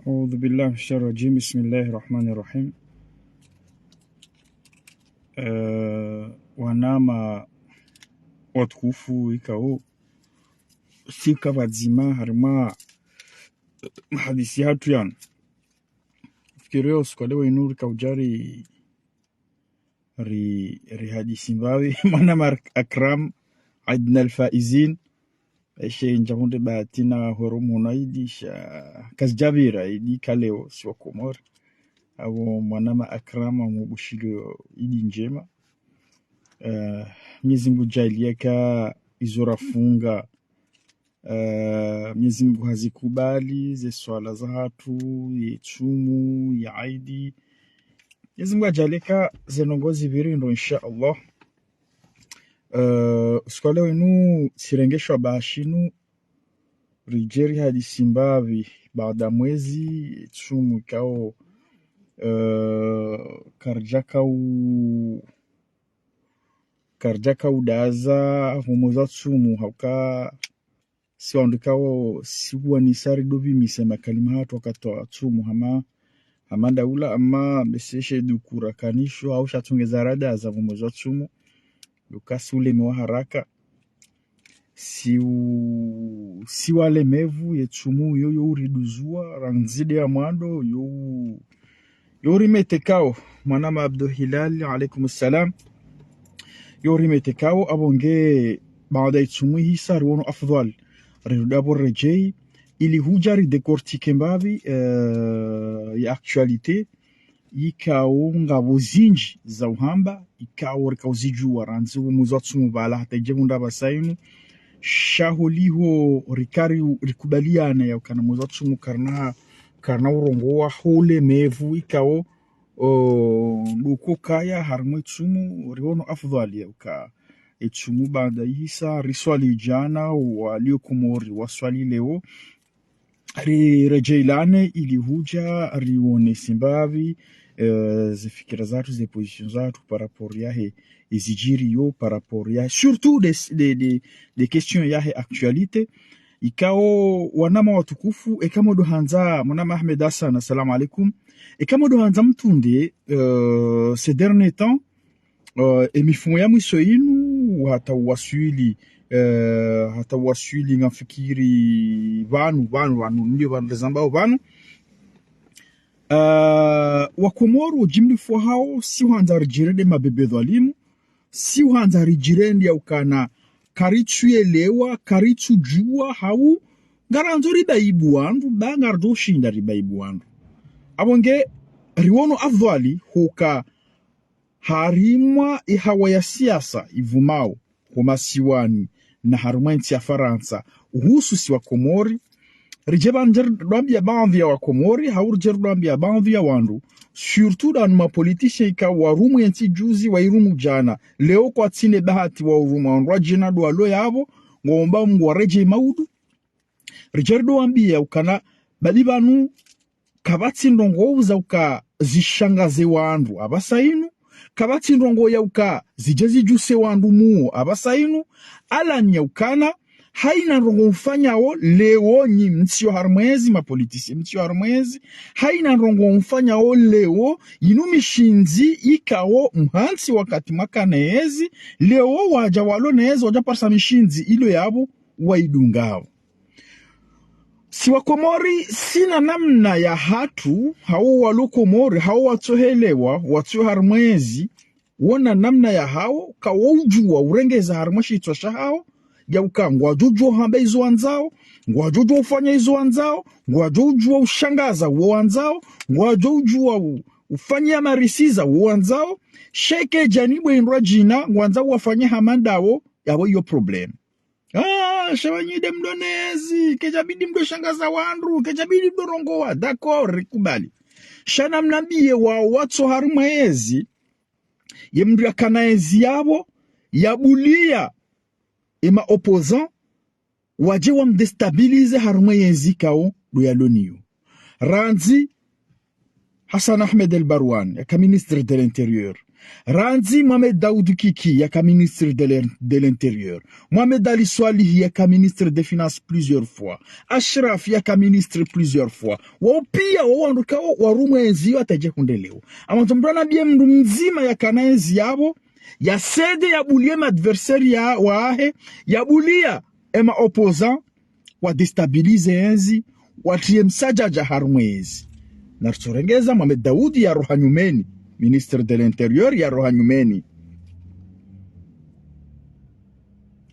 أعوذ بالله من الشيطان الرجيم بسم الله الرحمن الرحيم. Wanama watukufu ikao sika wazima harima hadithi hatu yan fikireo sukalewa inuri kaujari ri hadithi mbawi manama akram عدنا الفائزين شيء نجاهون باتنا هروم هنايدي كزجابيرا يدي كاليو سوى كومور أو منama akrama mbushilo idi njema. Mwenyezi Mungu jalia ka izora funga, Mwenyezi Mungu hazikubali ze swala za hatu ye chumu ya aidi. Mwenyezi Mungu jalia ka zenongozi virindo insha Allah. Skole wenu sirengeshwa bashinu rijeri hadi simbavi baada mwezi chumu kao karjaka udaza humoza chumu hauka siwandikao siwa nisari dobi misema kalima hatu wakatoa chumu hama daula ama beseshe dukura kanisho au shatungeza rada za humoza chumu lukasi ule mewa haraka si wale mevu ye chumu yo uriduzua ranzide ya mwando yo rimetekao manama Abdul Hilal alaikum salam yo rimetekao abonge baada chumu hisa riwono afdhal ridabo rejei ili hujari dekortike mbavi ya actualite ikao ngabo zinji za uhamba ikao rikauzijua ranzi umuzatsum bala hata jegunda basainu shaholiho rikari rikubaliana ya kana muzatsum karna urongo wa hole mevu ikao duko kaya harmutsumu riwono afdhali ya uka etsumu baada hisa riswali jana waliyo Comori waswali leo rejeilane ili huja riwone simbavi zifikira zatu ze position zatu par rapport yahe izijiri yo par rapport yahe surtout des questions yahe actualité ikao wanama watukufu ekamodo hanza mwana Ahmed Hassan assalamu alaikum ekamodo hanza mtunde ces derniers temps emifumo ya mwiso inu hata waswili ngafikiri vanu ndio vanlezambao vanu wakomoru jimlifu hao si uhanza rijirende mabebedo alimu si uhanza rijirende ya ukana karichu yelewa karichu jua hau garanzo ribaibu wandu bangardo shinda ribaibu wandu abonge riwono afdhali huka harimwa ihawa ya siasa ivumao kumasiwani na harumwa nchi ya Farantsa uhususi wa Comori rijebanjer dwambia baadhi ya wa Comori haurjer dwambia baadhi ya wandu surtout dans ma politicien ka warumu nchi juzi wa irumu jana leo kwa tsine bahati wa urumu wandu jina do alo yabo ngomba mwa reje maudu rijer dwambia ukana balibanu kabati ndongo uza uka zishangaze wandu abasainu kabati ndongo ya uka zijezi juse wandu muo abasainu alani ya ukana haina ndongo mfanyao leo nyi mtio harmwezi mapolitisi mtio harmwezi haina ndongo mfanyao leo inumishinzi ikao mhansi wakati makaneezi leo waja walo neezi waja parsa mishinzi ilo yabo waidungao si wa Comori sina namna ya hatu hao walo Comori hao watohelewa watu harmwezi wona namna ya hao kawujua urengeza harmashi itosha hao ya ukangwa jojo hamba izo anzao ngwa jojo ufanya izo anzao ngwa jojo ushangaza uanzao ngwa jojo ufanya marisiza uanzao sheke janibu indwa jina ngwanza wafanya hamandao yabo yo problem shabanyide mdonezi kejabidi mdo shangaza wandru kejabidi mdorongoa d'accord kubali shana mnambie wa watso harumwezi yemndria kanaezi yabo yabulia ema opposant waje wa mdestabilize harumwezi kao do yaloniyo ranzi Hassan Ahmed El Barouane ka ministre de l'intérieur Ranzi Mohamed Daoud Kiki yaka ministre de l'Intérieur. Mohamed Ali Swalihi yaka ministre des Finances plusieurs fois. Ashraf yaka ministre plusieurs fois. Wapia wawanduka warumu enzi wataje kundeleo. Amantumbrana bie mndu mzima yaka na enzi yabo. Ya sede ya bulie adversaire ya waahe. Ya bulia ema opposant. Wa destabilize enzi. Watie msajaja harumwezi. Narsorengeza Mohamed Daoud ya rohanyumeni. Ministre de l'Intérieur ya rohanyumeni.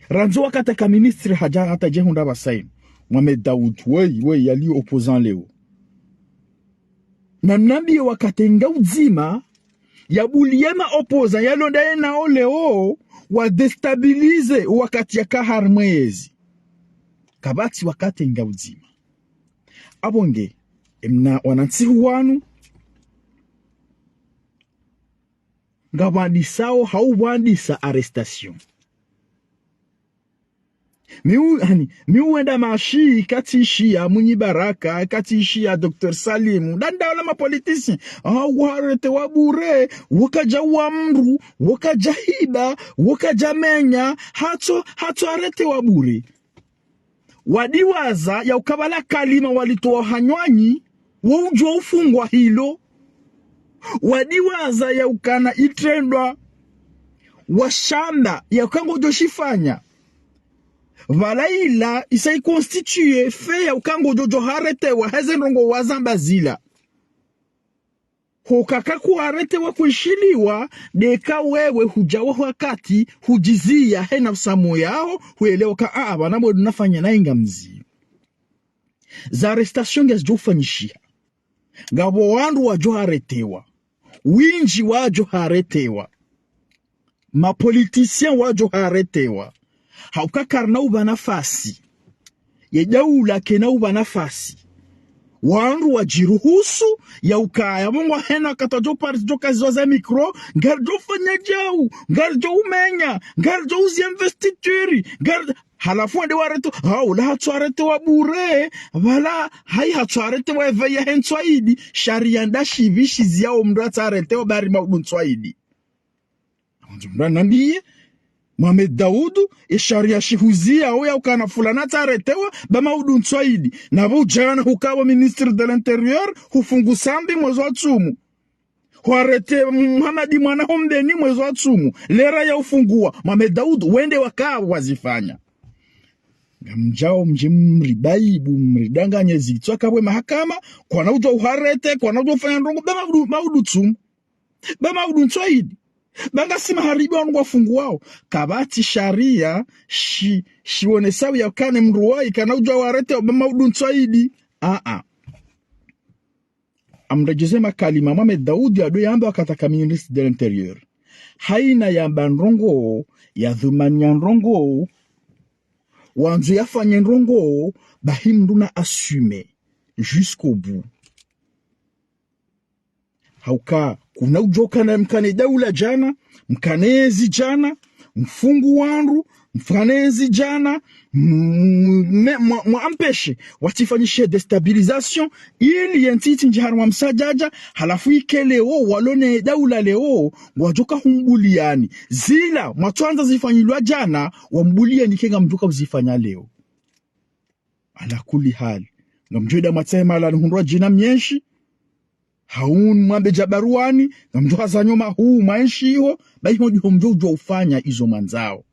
Ranzo wakata ka ministre haja hata jehunda basaini. Mohamed Daoud wey yali opposant leo. Na nambi wakatenga uzima ya buliema opposant yalonda enao leo wa destabilize wakati ya kaharmwezi. Kabati wakatenga uzima. Abonge emna wanansihu wanu nga wandisao hau wandisa arrestation. Miuenda mashi katishi ya Munyi Baraka, katishi ya Dr. Salim, danda wala mapolitisien. Aretewa bure, wakaja wamru, wakaja hiba, wakaja menya, hato aretewa bure. Wadiwaza ya ukabala kalima walitoa hanywanyi, wujua ufungwa hilo. Wadiwaza ya ukana itrendwa washanda ya ukango joshifanya valaila isai constituye fe ya ukango jojo aretewa hezenrongo wazambazila hokakaku aretewa kuishiliwa deka wewe hujawa wakati hujizia hena usamo yao huelewa ka wanamo dunafanya na inga mzi za arrestation ya jofanyishia ngabo wandu wajo aretewa winji wajo aretewa mapolitisien wajo aretewa haukakarna uba nafasi yejaula kena uba nafasi wandu wajiruhusu ya ukaya mungu hena katajo partijo kaziwaza mikro ngarjo fanya jau ngarjo umenya ngarjo uzi investituri halafu ande wareto la hatuaretewa bure wala hai hatuaretewa evaya henswaidi sharia ndashi vishi yao mndu hatuaretewa bari mauduntswaidi mbrana ndiye Mohamed Daoud sharia shihuzia au ya ukana fulana hatuaretewa ba mauduntswaidi nabo jana hukawa ministre de l'Intérieur hufungu sambi mwezi wa tsumu huarete Muhammadi mwana homdeni mwezi wa tsumu lera ya ufungua Mohamed Daoud wende wakawa wazifanya mjao mjimribaibu mridanganye zitwa kabwe mahakama kwa na ujo uharete kwa na ujo fanya ndongo ba maudu ntwaidi banga sima haribi wangu wafungu wao kabati sharia shione sawi ya kane mruwai kana ujo uharete ba maudu ntwaidi amrejeze makalima Mohamed Daoud ya doyamba wakataka ministre de l'Intérieur haina yamba ndongo ya dhumanya ndongo wanzu yafanye ndongo bahimduna assume jusqu'au bout hauka kuna ujoka na mkane daula jana mkanezi jana mfungu wandu mfanezi jana muampeshe watifanyishe destabilisation ili yentiti njiharu wa msajaja halafu ike leo walone daula leo wajoka humbuliani zila matuanza zifanyilwa jana wambulia nikenga mjuka uzifanya leo ala kuli hali ngamjoida matsema ala nuhundwa jina myenshi haun mwambe jabaruani ngamjoka za nyoma huu maenshi hiyo baimo diho mjojo ufanya izo manzao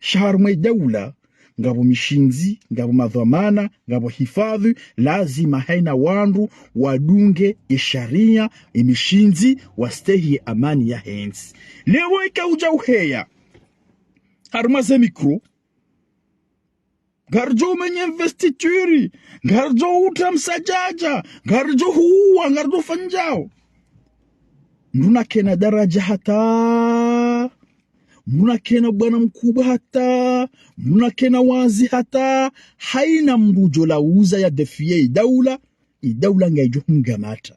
shaharumwe daula ngabo mishinzi ngabo madhamana ngabo hifadhi lazima haina wandu wadunge isharia imishinzi wastehi amani ya hensi lewo ikauja uheya harumaze mikro garjo menye investituri garjo uta msajaja garjo huwa garjo fanjao nduna kena daraja hata muna kena bwana mkubwa hata muna kena wazi hata haina mbujo la uza ya defie idaula ngaijo mgamata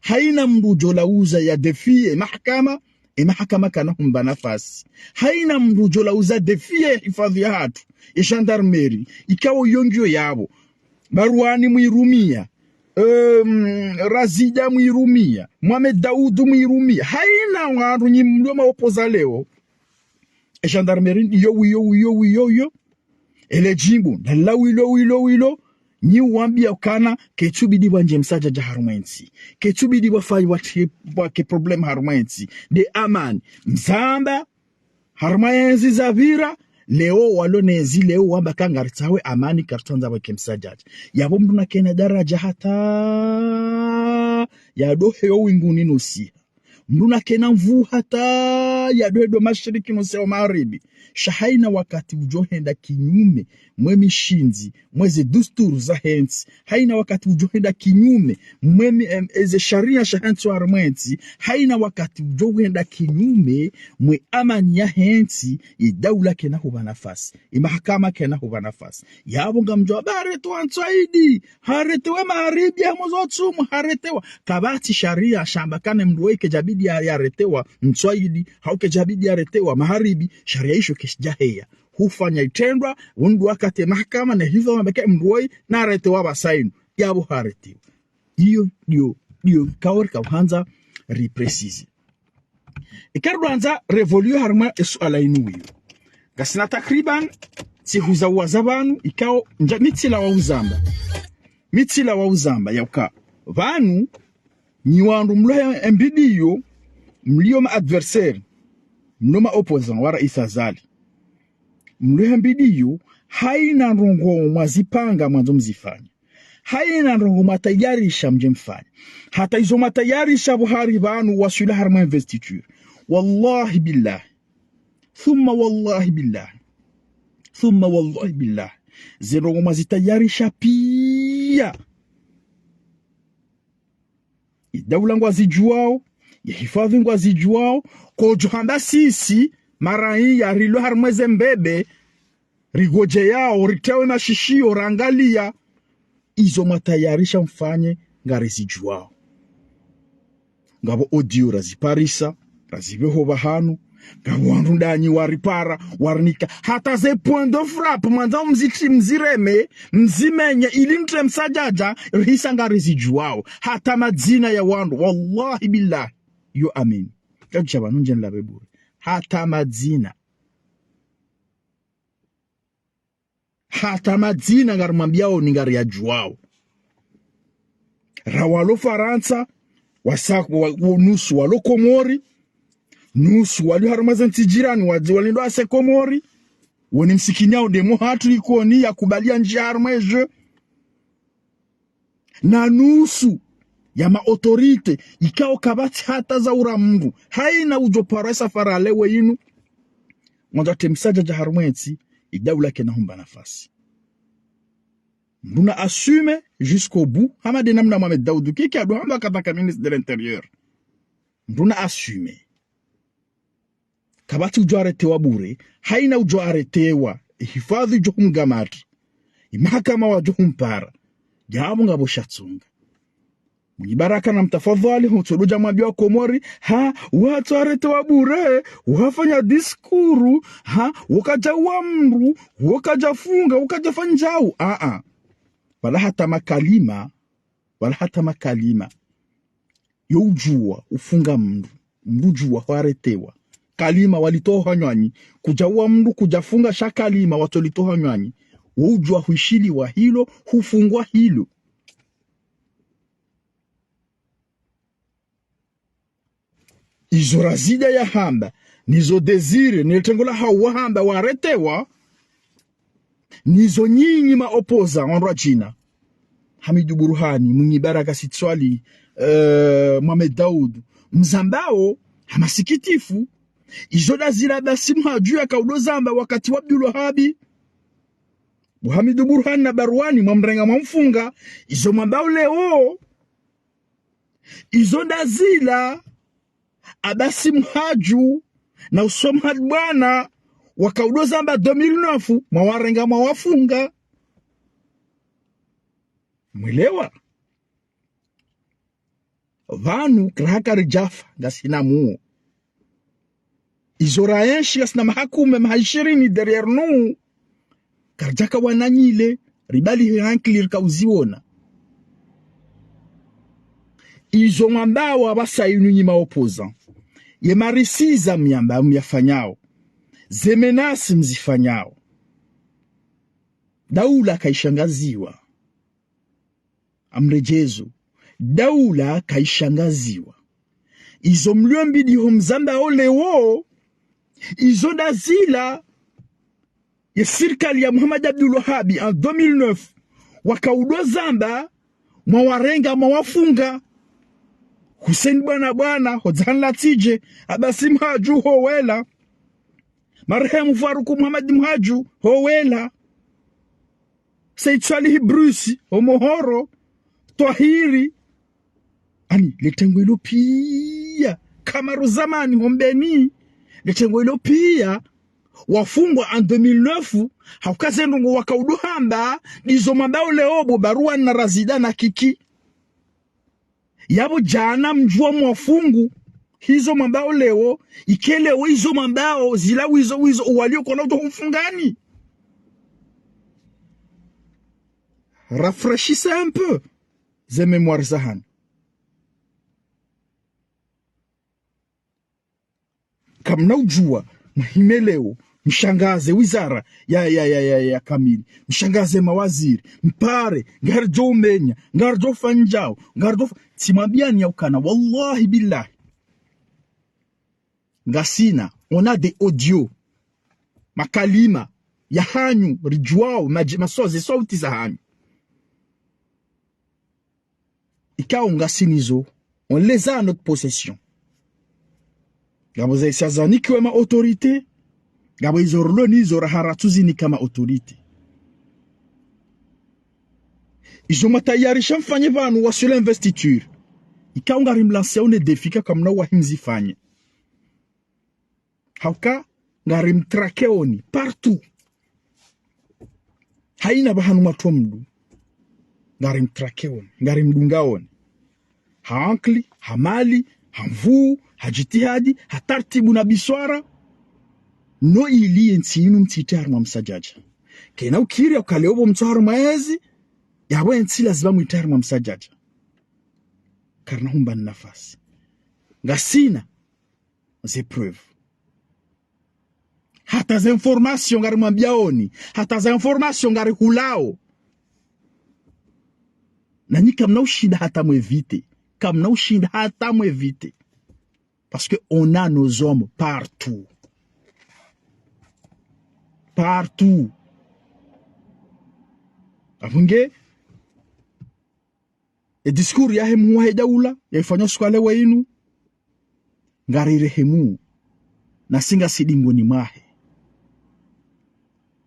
haina mbujo la uza ya defie mahakama kana humba nafasi haina mbujo la uza defie hifadhi ya hatu gendarmerie ikawo yongyo yabo baruani mwirumia Razida mwirumia, Mohamed Daoud mwirumia, haina wandu nyimlio maopoza leo. Gendarmerie yo ele jimbo ndala wilo ni wambia kana ketubidi banje msaja ja harumwensi ketubidi bafai wa ke problem harumwensi de aman mzamba harumwensi zavira leo walonezi leo wamba kangaritawe amani kartonza wa kemsaja yabo mdu na kena daraja hata ya dohe yo winguni nusia mduna kena mvu hata ya dohedo mashiriki nuseo magharibi shahaina wakati ujohenda kinyume mwemi shinzi mweze dusturu za hensi haina wakati ujohenda kinyume mwemi eze sharia shahensi wa armwensi haina wakati ujohenda kinyume mwe amani ya hensi idaula kena huba nafasi imahakama kena huba nafasi yabunga mjwa aretewa ntwaidi aretewa magharibi ya mozotsumu aretewa kabati sharia shamba kane mruweke jabidi ya aretewa ntwaidi hauke jabidi ya aretewa magharibi sharia isho kishjaheya hufanya itendwa undu wakati mahakama na hivyo mabeke mruwei na aretewa basainu yabo aretewa iyo dio kawar kawanza reprecise ikarwanza revolue harma esu alainu wiyo gasina takriban si huzawaza banu ikao nja mitila wa uzamba yauka banu ni wandu mlohe mbidiyo mlio ma adversaire mlio ma opposant wara isazali mlohe mbidiyo haina rongo mwazipanga mwanzo mzifanya haina rongo matayarisha mjemfanya hata izo matayarisha buhari banu wasula harma investiture wallahi billah thumma wallahi billah zirongo mwazitayarisha pia idawula ngwazijuao yahifadhi ngwazijuao kojohanda sisi mara hii ya rilo harmweze mbebe rigoje yao ritewe mashishio rangalia izo matayarisha mfanye ngarizijuao ngabo audio raziparisa razibeho bahanu ngabo wandu ndanyi waripara warnika hata ze point de frappe mwanza mzireme mzimenye ili mtre msajaja rihisa ngarizijuao hata madzina ya wandu wallahi billah yo amin kajaba nunje nlabebure hata madzina ngarimambiao ni ngari ya juao rawalo Farantsa wasako nusu walo Comori nusu wali harumaza ntijirani walindo ase Comori woni msikinyao demo hatu ikoni ya kubalia njia harumweje na nusu ya ma autorite ikao kabati hata za uramungu haina ujoparesa faralewe inu mwanda temsaja ja harumwensi idawula kena humba nafasi Mduna assume jusqu'au bout. Hamade namna Mohamed Daoud qui a doit kataka ministre de l'Intérieur. Mduna assume. Kabati ujo aretewa bure, haina ujo aretewa, hifadhi ujo humgamati. Mahakama wa ujo humpara. Jabu ngabo shatsunga. Mwibaraka na mtafadhali hutsuluja mwabia wa Comori, watu aretewa bure, wafanya diskuru, wakaja wamru, wakaja funga, wakaja fanjau. Wala hata makalima yojua ufunga mrujua waretewa kalima walitoha nywani kujaua mndu kujafunga shakalima watolitoha nywani wojua huishili wa hilo hufungwa hilo izo razida ya hamba nizo desire niletengola hawa hamba waretewa nizo nyinyi maopoza wanrwa jina Hamidu Burhani Munyibaraka Sitswali Mohamed Daoud mzambao hamasikitifu izoda zila basi mhaju ya kaudo zamba wakati wa Abdul Wahabi Hamidu Burhani na Barwani mwamrenga mwamfunga izo mwambao leo izoda zila abasi mhaju na usomhad bwana wakaudo zamba 2009 mwawarenga mwawafunga mwelewa vanu krahaka rijafa Ngasina muo izoraenshi gasina mahakume mahashirini derrière nous karjaka wananyile ribali hanklir kauziona izo mambao abasa nyima opposant ye marisiza myamba myafanyao zemenasi mzifanyao daula kaishangaziwa amrejezo daula kaishangaziwa izo mliombidi homzamba olewo izo dazila ya serikali ya Muhammad Abdul Wahhab en 2009 wakaudo zamba mwawarenga mwawafunga Hussein bwana hodzan latije abasi mhaju howela marehemu Faruku Muhammad mhaju howela Said Salih Bruce omohoro Twahiri ani letengwelo pia kama zamani hombeni letengwelo pia wafungwa en 2009 haukazendongo wakauduhamba dizo mambao leobo barua na razida na kiki yabo jana mjua mwafungu hizo mambao leo ikelewo hizo mambao zila wizo waliyo kona utokumfungani rafraîchissez un peu ze mémoires zahan kamna ujua mhimeleo mshangaze wizara ya kamili mshangaze mawaziri mpare ngarjo umenya ngarjo fanjao ngarjo simambiani ya ukana wallahi billahi Ngasina on a des audios makalima ya hanyu rijuao masoze sauti za hanyu ikao ngasinizo on les a à notre possession gabo za isazani kama autorité gabo izorlo ni zoraharatuzi ni kama autorité izo matayarisha mfanye vanu wa sur l'investiture ikao ngarimlancer on defika kama na wahimzifanye hauka ngarim trakeoni partout haina bahanu matomdu ngarim trakeoni ngarim dungaoni hankli hamali hamvu hajitihadi hatartibu na biswara no ili nsinu mtitar mwa msajaja kena ukiri ukaleobo mtwaro maezi yawe nsi lazima mwitar mwa msajaja karna humba nafasi Ngasina ze preuve hata za information ngari mwambiaoni hata za information ngari hulao na ni kamna ushinda hata mwevite kamna ushinda hata mwevite parce que on a nos hommes partout afunge e discours ya hemu wa daula ya ifanya swale wainu ngari rehemu na singa sidingoni mahe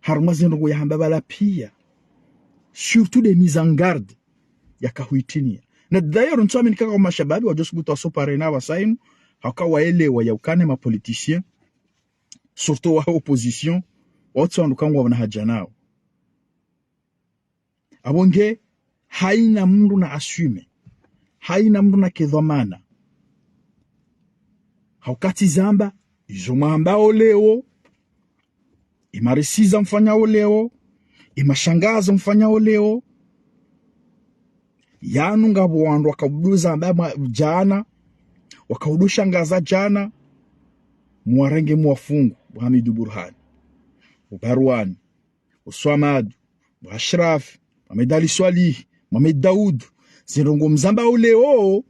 harumazendo ya hambabala pia surtout des mises en garde ya kahuitinia na d'ailleurs nsome nikaka kwa mashababi wajosubuta wasopare na wasainu hakawaelewa ya ukane ma politicien surtout wa opposition watu wanukangwa wana haja nao abonge haina mndu na assume haina mndu na kedhamana haukati zamba izo mambao leo imarisiza mfanyao leo imashangaza mfanyao leo yanu ngabo wandu wakabuduza amba jana wakaudushangaza jana muwarenge muwafungu Hamidu Burhan Ubarwan Uswamad Ashraf Mohamed Ali Swalih Mohamed Daoud zirongo mzamba uleo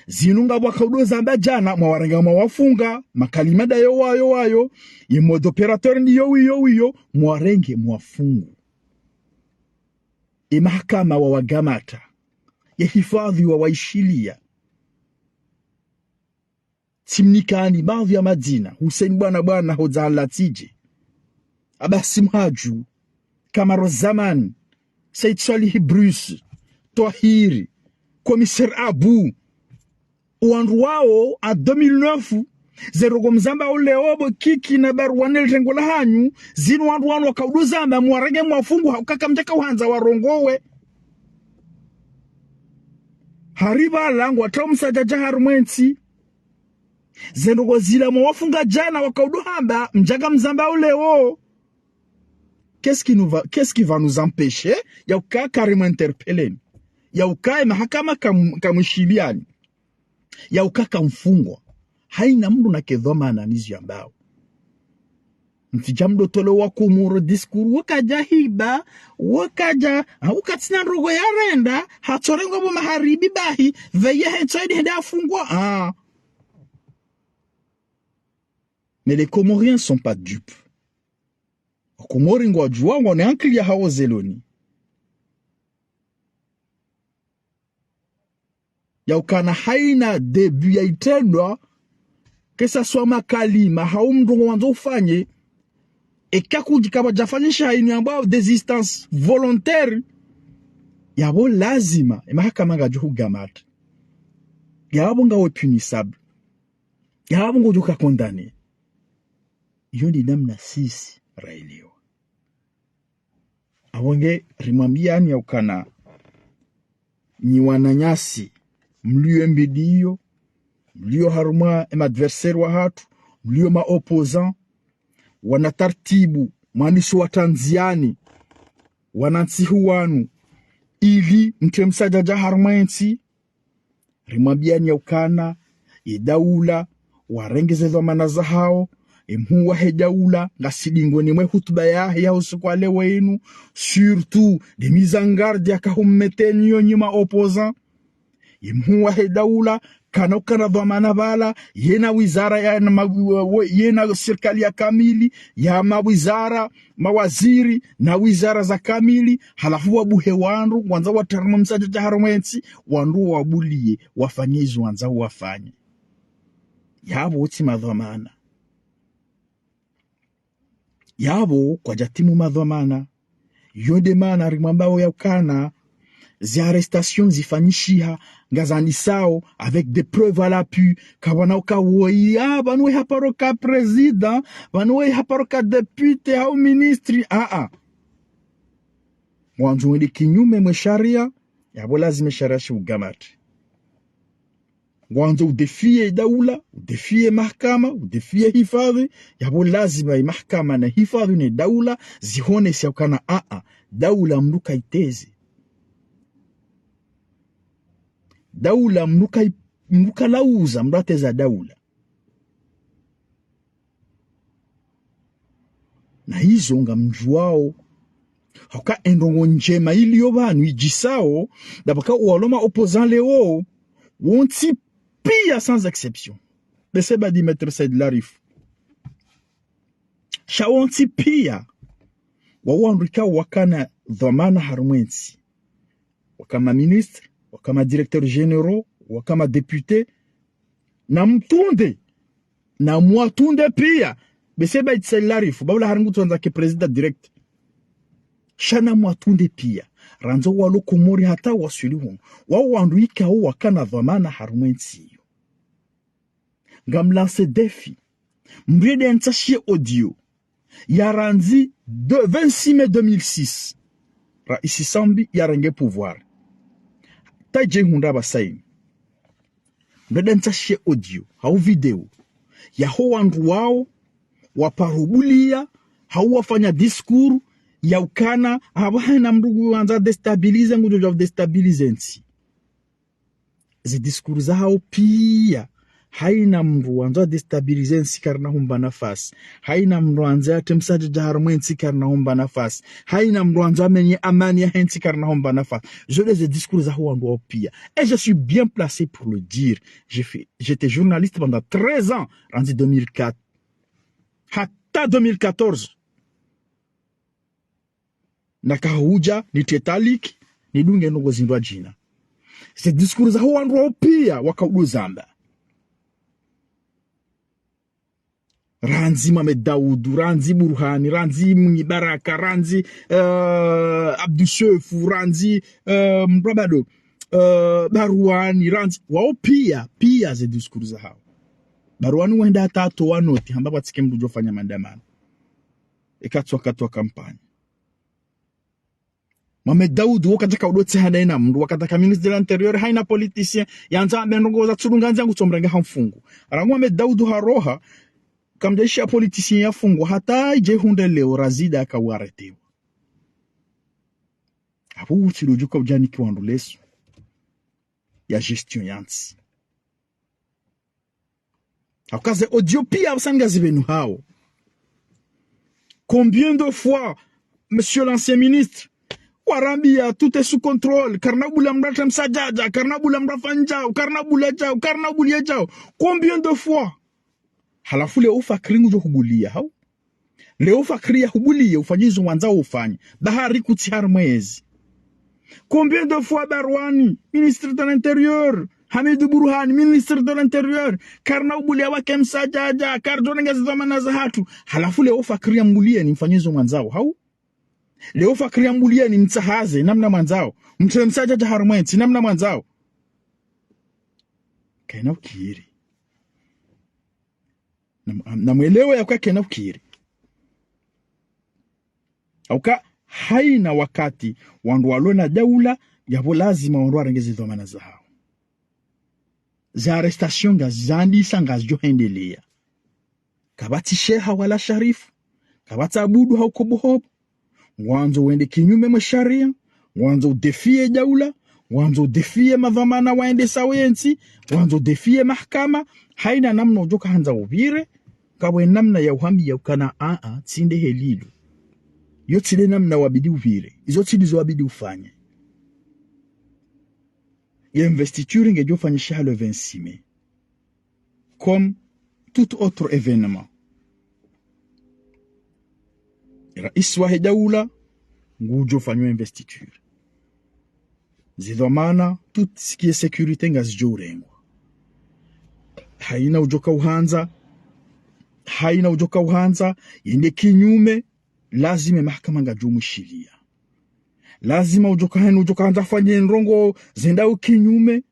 zinunga wakaudo zamba jana mwawarenga mwawafunga makalimada yo wayo ye mode operateur ni yo mwarenge mwafungu mahakama wa wagamata ya hifadhi wa waishilia timnikani baadhi ya Madina Hussein bwana hodzan latije abasi mhaju kama zaman Said Salih Bruce Twahiri commissaire Abu wandu wao a 2009 zerogo mzamba uleobo kiki na barwanel tengola hanyu zinu wandu wakauduzamba mwarege mwafungu haukaka mjaka uhanza warongowe hariba langu watamsajaja harumwensi zerogo zila mwafunga jana wakauduhamba mjaka mzamba uleo. Qu'est-ce qui va nous empêcher ya ukaka carrément interpeller ya ukae mahakama kamshiliani ya ukaka mfungwa haina mdu na kedhoma ananizi ambao mtijamdo tolo wa kumuro diskuru wakaja hiba wakaja ukatina rogo ya renda hatorengo bo maharibi bahi veye hetsoidi henda afungwa mais les Comoriens sont pas dupes. Comori ngoidjo on est anklia hawo zeloni ya ukana haina debut ya itendwa kesa soit makalima haumdongo wanzo ufanye ekakuji kaba jafanyisha haini ambao desistance volontaire yabo lazima mahakama ngajuhu gamata yabo ngawe punissable yabo ngojuka condamné yondi namna sisi raelewa awonge rimwambiani ya ukana ni wananyasi mlio mbidio mlio haruma adversaire wa hatu mlio opposant wanatartibu mwanisho wa tanziani wanansihu wanu ili mtemsajaja haruma ensi rimwambiani ya ukana idaula warengeze dhamana za hao emhuwa hejaula ngasidingoni mwe hutuba ya usiku wa leo wenu surtout de mise en garde ya kahummeteni nyima opposant emhuwa hejaula kana dhamana bala yena wizara yena serikali ya kamili ya mawizara mawaziri na wizara za kamili halafu wabuhe wandu wanza watarama msajaja harumwensi wandu wabulie wafanyizi wanza wafanye yabo uti madhamana yabo kwa jatimu madhamana yonde mana rimambao ya ukana zi arrestation zifanyishiha ngazani sao avec des preuves à l'appui kawana ukawoi banwe haparoka president banwe haparoka député au ministre mwanzo wende kinyume mwe sharia yabo lazima sharia ugamati mwanzo udefie daula udefie mahakama udefie hifadhi yabo lazima mahakama na hifadhi ni daula zihone siakana daula mnuka iteze daula mnuka lauza mrateza daula na hizo nga mjuao haka endongo njema iliyo banu ijisao dabaka ualoma opposant leo wonti pia sans exception beseba di maître Said Larif shawonti pia wawanrika wakana dhamana harumwensi wakama ministre wakama directeur généraux wakama député na mtunde na mwatunde pia beseba di Said Larif bawla harungutu wanza ke president direct shana mwatunde pia ranzo walo Comori hata wasuli hon wawanrika wakana dhamana harumwensi ngamlance défi mbrede ntashie audio yaranzi de 26 mai 2006 ra isi sambi yarenge pouvoir taje hunda basaini mbrede ntashie audio hau video ya howandu wao waparubulia hau wafanya discours ya ukana abahana mrugu wanza destabilize ngujo of destabilize nsi zi discours zao pia haina mru wanza destabilize nsi karna humba nafasi haina mru wanza temsaje jaharmwe nsi karna humba nafasi haina mru wanza menye amani ya nsi karna humba nafasi je les discours zao wandu pia et je suis bien placé pour le dire j'étais journaliste pendant 13 ans rendu 2004 hata 2014 nakahuja ni tetalik ni dunge nungo zindwa jina ces discours zao wandu pia wakauduzamba ranzi Mohamed Daoud, ranzi Burhani, ranzi Munyibaraka, ranzi Abdushefu, ranzi Mbrabado, Baruani, ranzi wao pia ze discours za hao. Baruani wenda hata atoa noti hamba batike mdu fanya maandamano katwa kampani Mohamed Daoud wakataka udotse hadaina mndu wakataka ministre de l'intérieur haina politicien yanza amenongoza tsulunganza yangu tsomrenga hamfungu ara Mohamed Daoud haroha kamjesha politicien ya fungu hata je hunde leo razida akawaretewa abu utirujuka ujani kiwandu lesu ya gestion yansi. Akaze audio pia asangazi benu hao. Combien de fois, monsieur l'ancien ministre, Warambia, tout est sous contrôle, Karnabula mratem sajaja, Karnabula mrafanja, Karnabula jao, Karnabulia jao. Combien de fois? Halafu leo fakringu jo hubulia hao. Leo fakria hubulia ufanyizo wanzao ufanye. Bahari kutihar mwezi. Combien de fois Barwani, ministre de l'Intérieur, Hamidou Burhan, ministre de l'Intérieur, Karnaubulia wakem sajaja, Kardonenga zidhamana za hatu. Halafu leo fakria mbulia ni mfanyizo mwanzao hao. Leo fakria mbulia ni mtahaze namna mwanzao. Mtule msajaja harumwensi namna mwanzao. Kena ukiri. Na mwelewa ya kwa kena ukiri. Auka haina wakati wandu walona daula yabo lazima wandu warengezi dhamana za hao. Za arrestation ga zandi sangazi johendelea. Kabati sheha wala sharifu. Kabati abudu haukobohobo. Wanzo wende kinyume mwa sharia. Wanzo defie daula. Wanzo defie madhamana waende sawensi. Wanzo defie mahkama. Haina namna ujoka hanza ubire. Kawe namna ya uhambi ya ukana tsinde helilu. Yotile namna wabidi uvire. Izotili zo wabidi ufanye. Ya investiture ngejo fanyisha le 26 mai. Comme tout autre événement. Rais wa daula ngujo fanywa investiture. Zidhamana tout ce qui est sécurité ngazijo urengwa. Haina ujoka uhanza. Yende kinyume. Lazima mahakama ngajumu shiria. Lazima ujoka hanza fanye nrongo zenda ukinyume.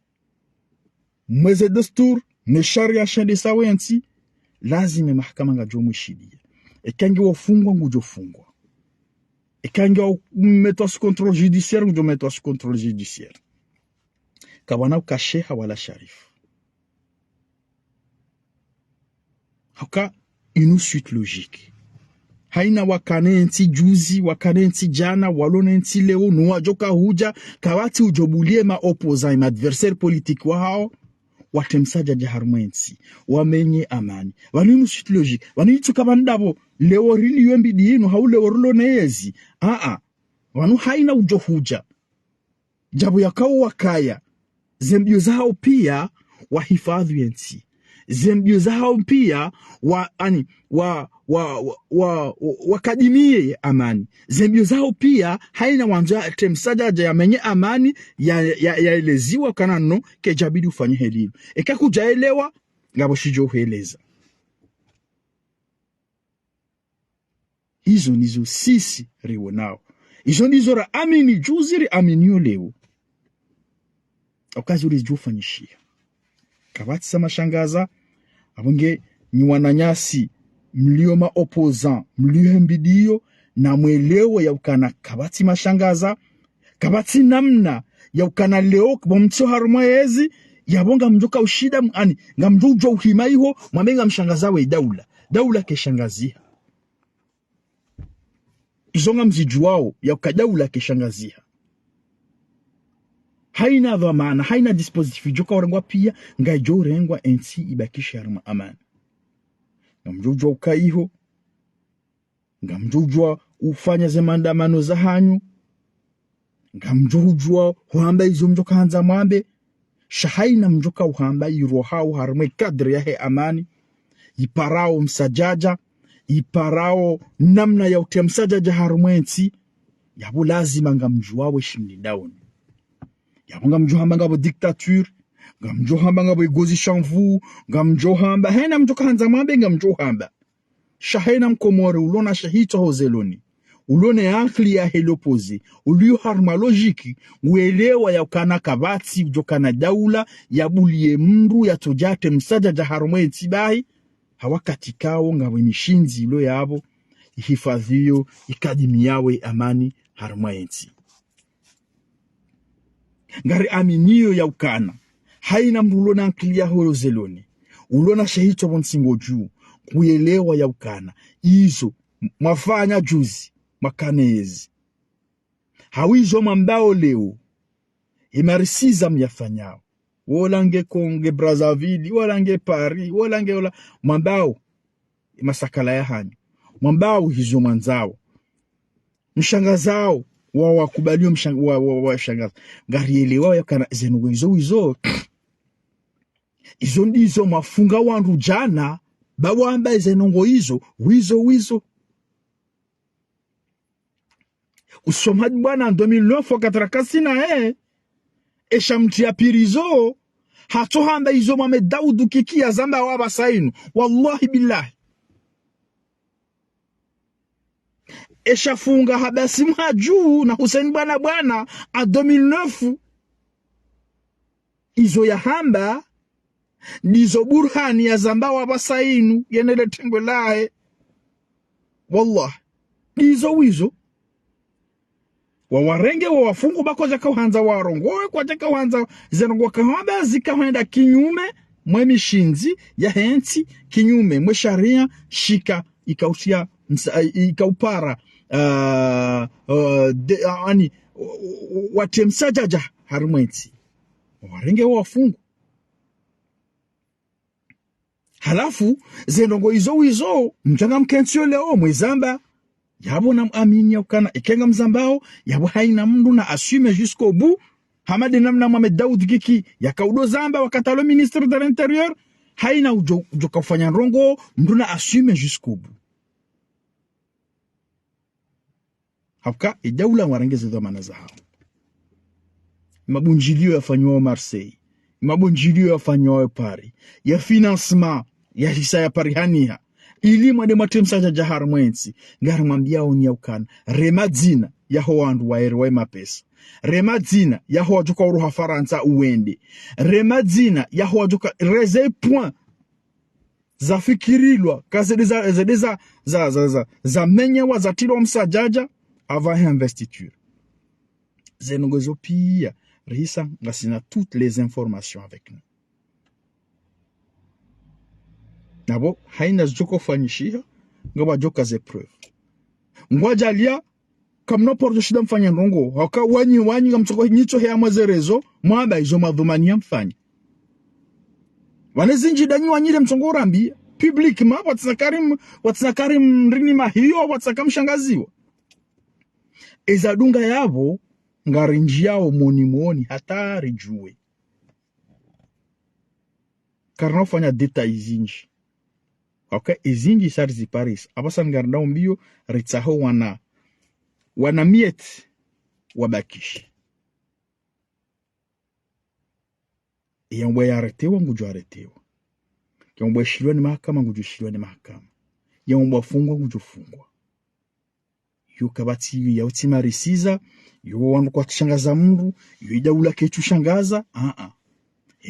Mweze destur, ne sharia shende sawensi. Lazima mahakama ngajumu shiria. Ekangi wafungwa ngujo fungwa. Ekangi umetwa sous contrôle judiciaire ngujo metwa sous contrôle judiciaire. Kawana ukasheha wala sharif. Hauka une suite logique. Haina wakanenti juzi, wakanenti jana, walonenti leo, nuwajoka huja, kawati ujobulie ma opposant, ma adversaire politique wa hao, watemsaja jaharmwensi, wamenye amani. Waninu suite logique, waninu tukabandabo, leo rili yuembi diinu, hau leo rulo neezi. Wanu haina ujo huja. Jabu yakao wakaya, zembio zao pia, wahifadhi yensi. Zembio zao pia, wakadimie amani. Zembio zao pia haina wanzoa temsajaja ya menye amani ya eleziwa kanano ke jabidi ufanye helilu. Eka kujaelewa ngabo shijo hueleza. Izo nizo sisi riwo nao. Izo nizo ra amini juziri aminio leo. Okazi uri jufanyishia. Kabati sama shangaza. Abonge ni wananyasi mlioma opposant, mlio mbidio na mwelewa ya ukana kabati mashangaza, kabati namna ya ukana leo kubomtio harumwezi, ya bonga mjoka ushida nga mjojo uhimaiho, mwamenga mshangazawe daula ke shangazia. Izonga mzijuwao ya ukadaula ke shangazia. Haina dhamana, haina dispositif joka orangwa pia, nga jo rengwa ensi ibakisha haruma amani. Ngamjujwa ukaiho, ngamjujwa ufanya zemandamano za hanyu, ngamjujwa huamba izo mjoka hanza mwambe, shahaina mjoka uhamba irohao harume kadri yahe amani, iparao msajaja, iparao namna ya utia msajaja harumwensi, yabu lazima ngamjuwawe shimni dauni. Yabu ngamjuhamba ngabo dictature, ngamjohamba ngabo igozi shanvu, ngamjohamba hena mjoka hanza mwambe ngamjohamba. Shahena mkomore ulona shahito hozeloni. Ulone akli ya helopozi. Uliyo harma logiki. Uelewa ya ukana kabati ujokana daula ya bulie mru ya tojate msaja jaharumwe itibahi. Hawakatikao ngawe mishinzi ilo yabo. Ihifadhiyo ikadimi yawe amani harumwe iti. Ngari aminio ya ukana. Haina mrulona akli ya hozeloni. Ulona shahito bonsingo juu. Kuelewa ya ukana. Izo mafanya juzi. Makanezi. Hawizo mambao leo. Imarisiza miyafanyao. wolange Konge Brazzaville, wolange Paris, wolange ola mwambao masakala ya hani. Mwambao hizo manzao. Mshangazao wakubaliwa mshangaza. Ngarielewa yakana zenu hizo. Izo ndizo mafunga wandu jana bawamba zenongo wizo. Usomadi bwana 2009 wakatarakasina eshamtia pirizo hatohamba izo mame Daudu kiki ya zamba waba sainu wallahi billahi eshafunga habasi mhaju na Hussein bwana a 2009 izo ya hamba nizo burhani ya zamba waba sainu yenele tengwe lae wallahi izo wizo wawarenge wafungu bakoja kauhanza warongo kwa jaka wanza zenogwa kahamba zikahenda kinyume mwe mishinzi ya henti kinyume mwe sharia shika ikausia ikaupara ani watemsajaja harumwenzi wawarenge wafungu halafu zenongo wizo mchanga mkensio leo mwezamba yabo na amini yakana ikenga mzambao yabo haina mndu na assume jusqu'au bout hamade namna Mohamed Daoud kiki yakaudo zamba wakatalo ministre de l'intérieur haina ujo kufanya rongo mndu na assume jusqu'au bout hapka idaula warengeze dhamana zao mabunjilio yafanywa Marseille mabunjilio yafanywa Paris ya financement ya hisa ya parihania ili mwade matemsaja jahar mwensi ngari mwambia unyaukan remadzina yaho wandu waerewa mapesa remadzina yaho wajuka uruha Farantsa uwende remadzina yaho wajuka reze point zafikirilwa kaze za menyewa za tilo msajaja avant investiture zenongozo pia rihisa Ngasina toutes les informations avec nous nabo haina joko fanyishia ngaba joka ze preuve ngwajalia kamno porto shida mfanya ndongo haka wanyi ngamtsoko nyitso he amaze réseaux mwamba izo madhumani ya mfanya wanezinji danyi wanyile mtsongo rambi public ma watsakarim rini mahiyo watsakamshangaziwa ezadunga yabo ngarinji yao moni hatari juwe karno fanya detail zinji okay izinji sarzi Paris abasa ngarda mbio ritsaho wana miet wabakishi yangwe aretewa ngujo aretewa yangwe shilwa ni mahakama ngujo shilwa ni mahakama yangwe fungwa ngujo fungwa yukabati ya utimarisiza yo wandu kwa tushangaza mndu yo idaula ketu shangaza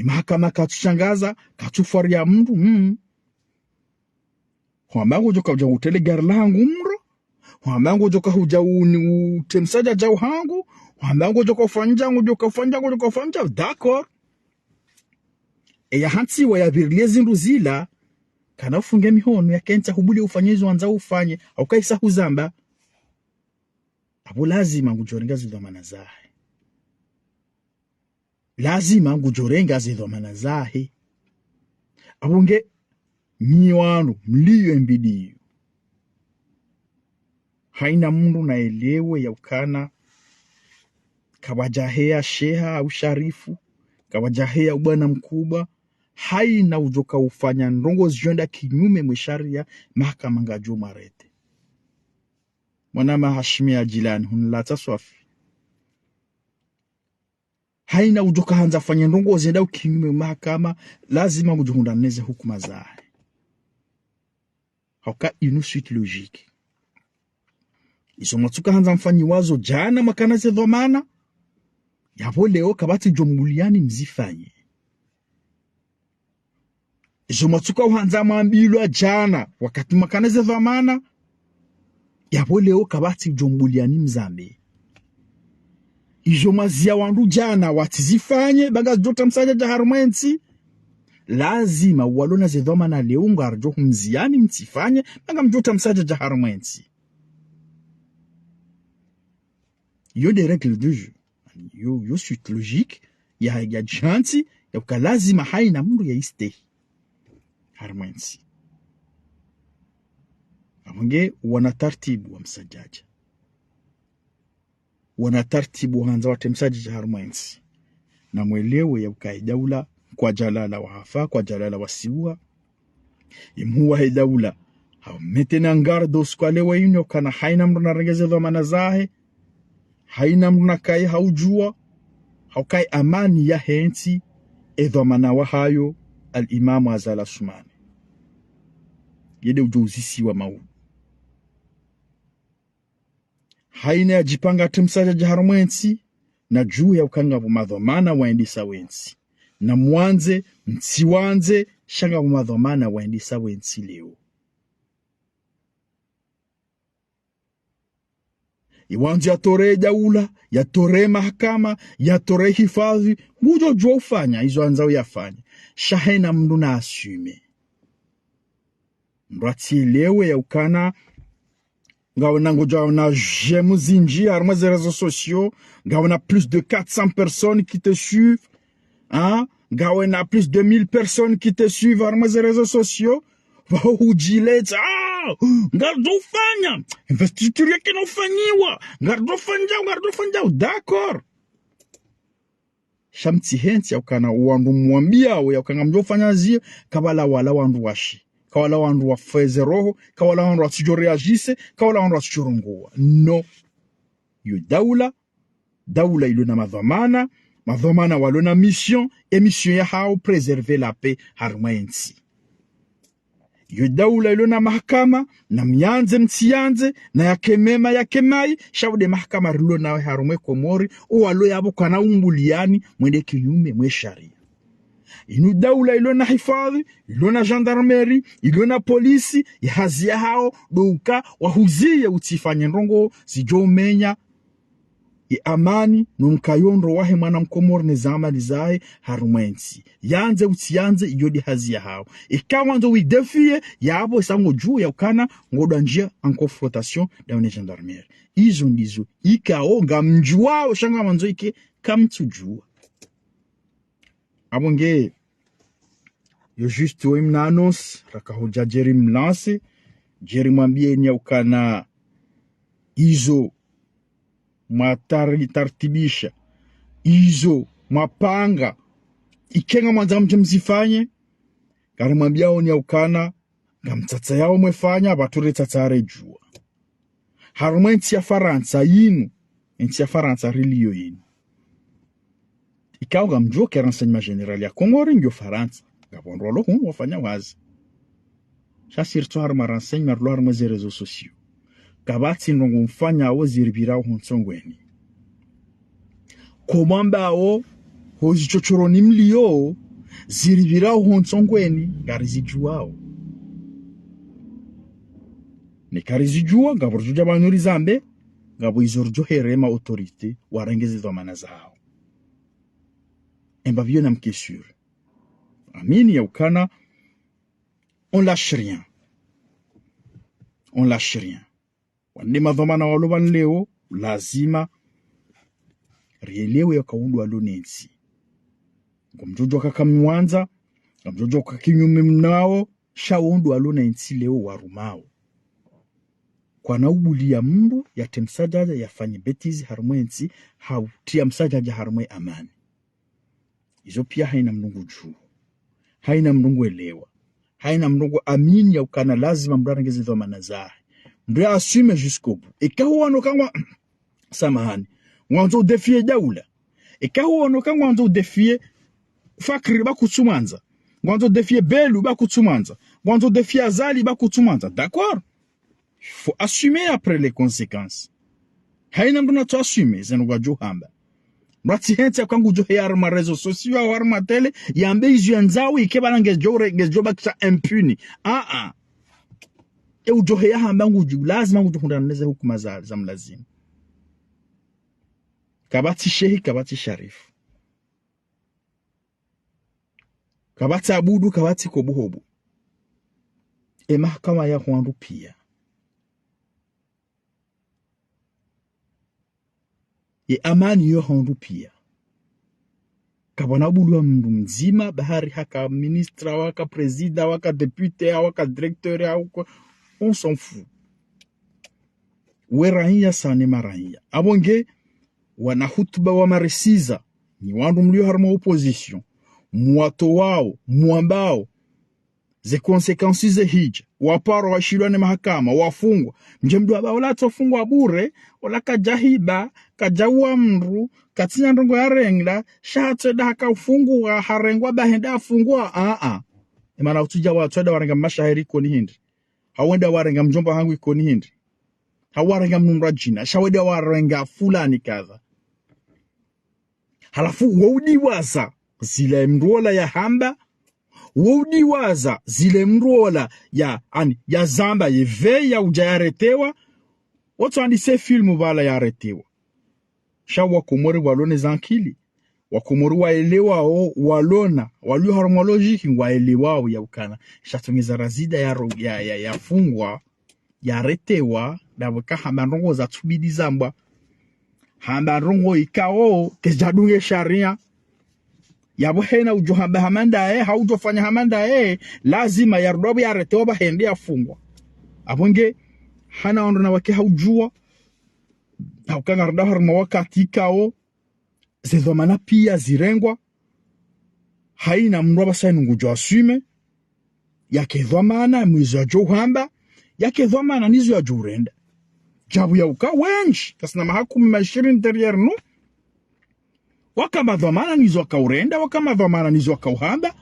mahakama katushangaza katufaria mndu Hwamango joka uja utele garlangu mro. Hwamango joka uja utemsaja jau hangu. Hwamango joka ufanja. D'accord. Ya hansi wa ya virlezi nruzila. Kana ufunge mihono ya kenta hubuli ufanyizu wanza ufanye. Au kaisa huzamba. Abu lazima ngujorenga zidhamana zahe. Lazima ngujorenga zidhamana zahe. Abunge niwanu mliyo mbidiyo haina mundu na elewe ya ukana kawajahea sheha au sharifu kawajahea ubwana mkubwa haina ujoka ufanya ndongo zionda kinyume mwisharia mahakama ngajo marete mwanama Hashimia Jilani hunilata swafi haina ujoka hanza fanya ndongo zienda kinyume mahakama lazima ujuhundaneze hukuma zahe hauka inu suite logique iso matsuka hanza mfanyi wazo jana makana ze dhamana yabo leo kabati jomguliani mzifanye iso matsuka hanza mambilwa jana wakati makana ze dhamana yabo leo kabati jomguliani mzambe iso mazia wandu jana watizifanye baga jota msaja jaharumwensi lazima walona ze dhamana leo ngarjo humziani mtifanye baga mjota msaja jaharumwensi yo des règles de jeu yo suite logique ya janti ya lazima haina mndu ya istehi harmwensi amonge wana tartibu wa msajaja wana tartibu hanza wate msajaja harmwensi na mwelewe ya daula kwa jalala wa hafa kwa jalala wa siwa imhuwa he daula metena ngardo skwale wa yunyo kana haina mndu na regeze dhamana zahe haina mndu na kai haujua haukai amani ya hensi edhamana wa hayo al-imamu azala sumani yede ujouzisi wa mau haina ya jipanga timsaja jaharumwensi na juu ya ukanga bumadhamana waendisa wensi na mwanze mtsiwanze shanga bumadhamana waendisa wensi leo iwanzi yatore daula yatore mahakama yatore hifadhi ngujo jua ufanya hizo anzao yafanya shahena mndu na asume mratilewe ya ukana ngawena ngoja na jemu zinji arma des réseaux sociaux ngawena plus de 400 personnes qui te suivent hein ngawena plus de 1000 personnes qui te suivent arma des réseaux sociaux va ujileta ngardofanya investiture yake nofanyiwa ngardofanya d'accord shamti henti yakana wandu mwambia au yakanga mjofanya zie kabala wala wandu washi kawala wandu wafeze roho kawala wandu wasijoreagise kawala wandu wasichorongua no yo daula ilona madhamana walona mission ya hao preserver la paix harmwensi yo daula ilona mahakama na mianze mtianze na yakemema yakemai shaude mahakama rilona harumwe Comori o walo yabo kana umbuliani mwende kinyume mwe sharia inu daula ilona hifadhi ilona gendarmerie ilona polisi yahazia hao douka wahuzie utifanye ndongo sijomenya amani numkayondo wahe mwana mkomori ne zamani zae harumwensi yanze utiyanze iyodi hazia hao ikawa ndo widefie yabo sango juu ya ukana ngoda njia en confrontation da une gendarmerie izo ndizo ikao ngamjuao shanga manzo ike kamtujua abonge yo juste wimna annonce rakahoja jeri mlance jeri mwambie nya ukana izo tartibisha izo mapanga ikenga mwanza mzifanye kari mwambia oni ya ukana ngamtata yao mwefanya bature tatare jua harumwe nti ya Farantsa yinu nti ya Farantsa rilio yinu ikaw gamjo ke renseignement général ya Comori ngyo Farantsa gabondolo hunu wafanya wazi shasirtu haruma renseignement lo haruma ze réseaux sociaux kabati ndongo mfanya awo ziribira hunsongweni komamba awo hozichochoro nimliyo ziribira hunsongweni garizijuao ne karizijua ngaburjuja banuri zambe ngabo izorjo herema autorité warengezi dhamana zao emba vyo namke sûr amini ya ukana on lâche rien wande madhamana waloban leo lazima rielewe yakaundu walonensi ngomjojo kakamwanza ngomjojo kakinyume mnao shaundu walonensi leo warumao kwa naubulia mndu ya temsajaja yafanye betizi harumwensi hautia msajaja harumwe amani izo pia haina mnungu juu haina mnungu elewa haina mnungu amini ya ukana lazima mdarangezi dhamana zahe mbre assume jusqu'au bout ikawa wanokangwa samahani wanzo defie daula ikawa wanokangwa wanzo defie fakri bakutsumanza wanzo defie belu bakutsumanza wanzo defie azali bakutsumanza d'accord il faut assumer après les conséquences haina mndu na to assume zenu hamba Mrati henti ya kwangu jo heyar ma réseaux sociaux ya war ma tele yambe izu yanzao ikebala ngezjo bakisha impuni ujohe ya hamba nguju lazima nguju hundaneze hukuma za mlazimu kabati shehi kabati sharifu kabati abudu kabati kobuhobu mahakama ya huandu pia amani yo hondu pia abonabulwa mndu mzima bahari haka ministra waka presida waka depute waka directeur waka on s'en fout. Werahia sane marahia abonge wana hutuba wa maresiza ni wandu mlio harma opposition muato wao muambao ze consequences ze hija waparo washilwa ne mahakama wafungwa mjemdu aba wala tofungwa bure wala kajahiba kajawa mru katina ndongo ya rengla shatse da hakafungwa harengwa bahenda afungwa imana utuja watweda warenga mashahiri koni hindi hawenda warenga mjomba hangu koni hindi hawarenga mnumra jina shaweda warenga fulani kadha halafu waudiwaza zile mrola ya hamba waudiwaza zile mrola ya zamba yeve ya uja aretewa watu andise filmu vala ya aretewa sha wakomori walone zankili wakomori waelewa o walona walio hormologiki waelewa ya ukana shatongeza razida ya fungwa ya aretewa dabuka hambandongo za tubidi zamba hambandongo ikao kejadunge sharia yabo hena ujo hamba hamanda haujofanya hamanda lazima yarudobo ya aretewa bahende afungwa abonge hana ondona wake haujua haukanga rada harma wakati ikao zedhamana pia zirengwa haina mndoba sainu ngujo asume yake dhamana mwizo ya johamba yake dhamana nizo ya jurenda jabu ya uka wenji kasina mahakumi mashiri interior no wakama dhamana nizo waka urenda wakama dhamana nizo waka uhamba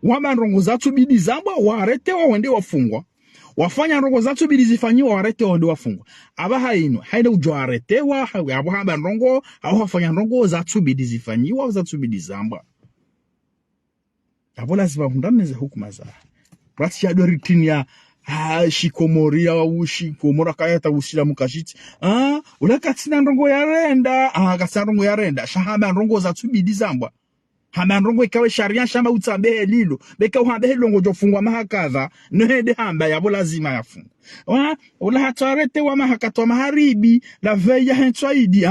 wama nrongo zatu bidi zamba waretewa wende wafungwa wafanya nrongo zatu bidi zifanyiwa waretewa wende wafungwa aba haina ujo aretewa abo hamba nrongo au wafanya nrongo zatu bidi zifanyiwa zatu bidi zamba abo lazima hundane za hukuma za prati ya doritini ya Comori au Comora kaya ta usila mukashiti ulakatina ndongo ya renda kasana ndongo ya renda shahamba ndongo za tubidi zambwa hamba ndongo ikawe sharia shamba utsambe lilo beka uhambe longo jofungwa mahakadha nohede hamba yabo lazima yafungwa ula hatarete wa mahakatwa maharibi la veya henswaidi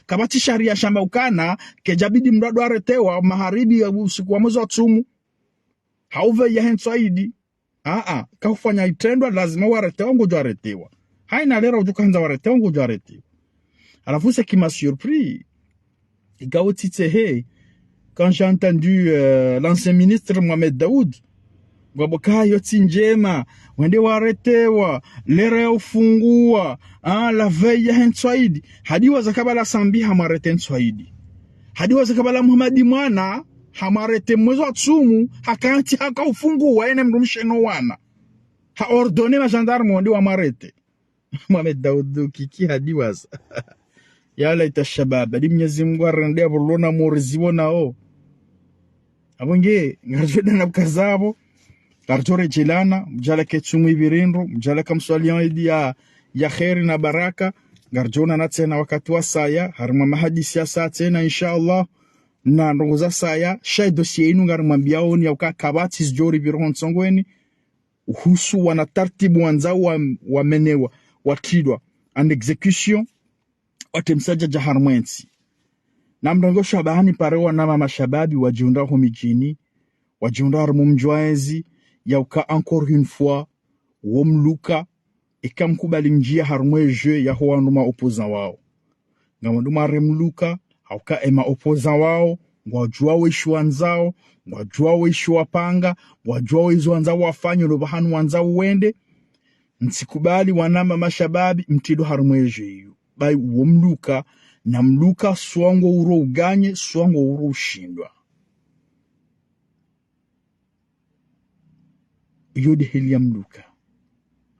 kabati sharia shamba ukana kejabidi mrado aretewa maharibi usiku wa mwezi wa tumu hauve ya henswaidi kafanya itendwa lazima waretewa ngojo aretewa haina lera ujukanza waretewa ngojo aretewa alafu c'est qui m'a surpris quand j'ai entendu l'ancien ministre Mohamed Daoud Gwaboka yoti njema wende waretewa lera ya ufungua la veille ya henswaidi hadiwa zakabala sambi hamarete henswaidi hadiwa zakabala Muhammadi mwana hamarete mwezi wa tsumu hakanti haka ufungua ene mrumsheno wana ordone ma gendarme wende wa marete Mohamed Daoud kiki hadiwaza ya laita shabab adi Mwenyezi Mungu arende abolona morizibo nao abonge ngarjweda na bukazabo garjore jilana mjala ketsumu ibirindro mjala kamswalian idi ya khairi na baraka garjona na tena wakati wa saya harma mahadisi ya saa tena inshallah na ndongoza saya shay dossier inu ngarmambia oni ya kabati sijori biron tsongweni uhusu wana tartibu wanzao wa menewa watidwa and execution watemsaja jaharmwensi na mdongo shabani parewa nama mashababi wajiunda ho mijini wajiunda harmu mjwaezi yauka encore une fois womluka ikamkubali njia harmweje ya hoanduma opposant wao ngamanduma remluka hauka ema opposant wao wajua weshi wanzao wajua weshi wapanga wajua wezo wanzao wafanyo lobahanu wanzao wende nsikubali wanama mashababi mtido harmweje yu bai womluka na mluka swango uro uganye swango uro ushindwa yode heli ya mluka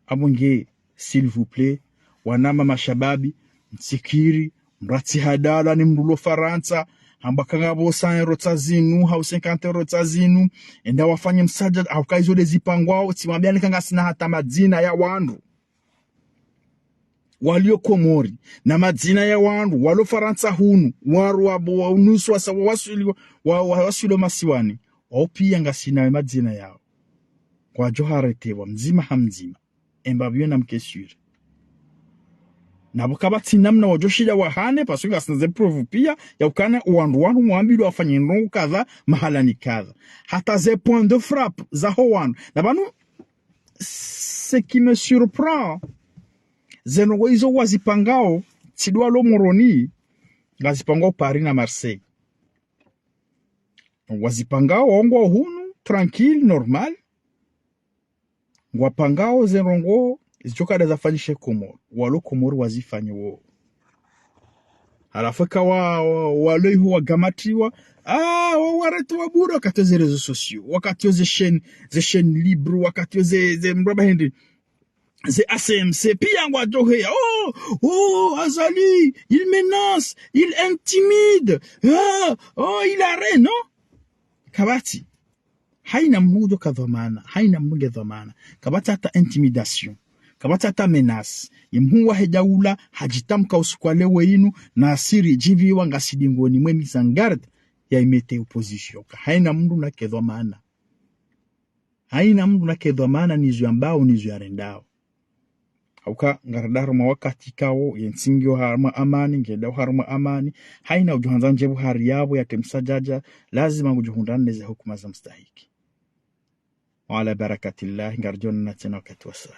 abonge s'il vous plaît wanama mashababi mtsikiri mrati hadala ni mrulo Farantsa ambakanga bo 100 rota zinu au 50 rota zinu enda wafanye msaja au kaizo dezipangwao timwambia Ngasina hata madzina ya wandu waliyo Comori na madzina ya wandu walo Farantsa hunu waru wabo nusu wasilo masiwani opia Ngasina madzina yao kwa aretewa mzima hamzima embabio na mkesure na bukabati namna wajoshida wahane pasu gasnaze prove pia ya ukana uwandu mwambidu wafanye nungu kadha mahala ni kadha hata ze point de frappe za howan na banu ce qui me surprend zeno hizo wazipangao tidwa lo moroni wazipangao Paris na Marseille wazipangao ongo hunu tranquille normal wapangao zerongo zichoka da fanyishe Comores walo Comores wazifanye wo alafu kawa wale huwa gamatiwa aretewa bure wakati ze réseaux sociaux wakati ze chaînes libre wakati ze mraba hindi ze ACMC pia ngwadjo he azali il menace il intimide il arrête non kabati haina mnudo kadhamana haina mnuge dhamana kabati hata intimidation kabati hata menace imhuwa hejaula hajitamka usikwale weinu na asiri jivi wa ngasidingoni mwemi zangarde ya imete opposition haina mndu na kedhamana haina mndu na kedhamana nizu ambao nizu yarendao hauka ngaradaro mawakati kao yensingio harma amani ngedao harma amani haina ujuhanza njebu hari yabo ya temsajaja lazima ujuhundane za hukuma za mstahiki wala barakatillah ngarjona tena wakati wasa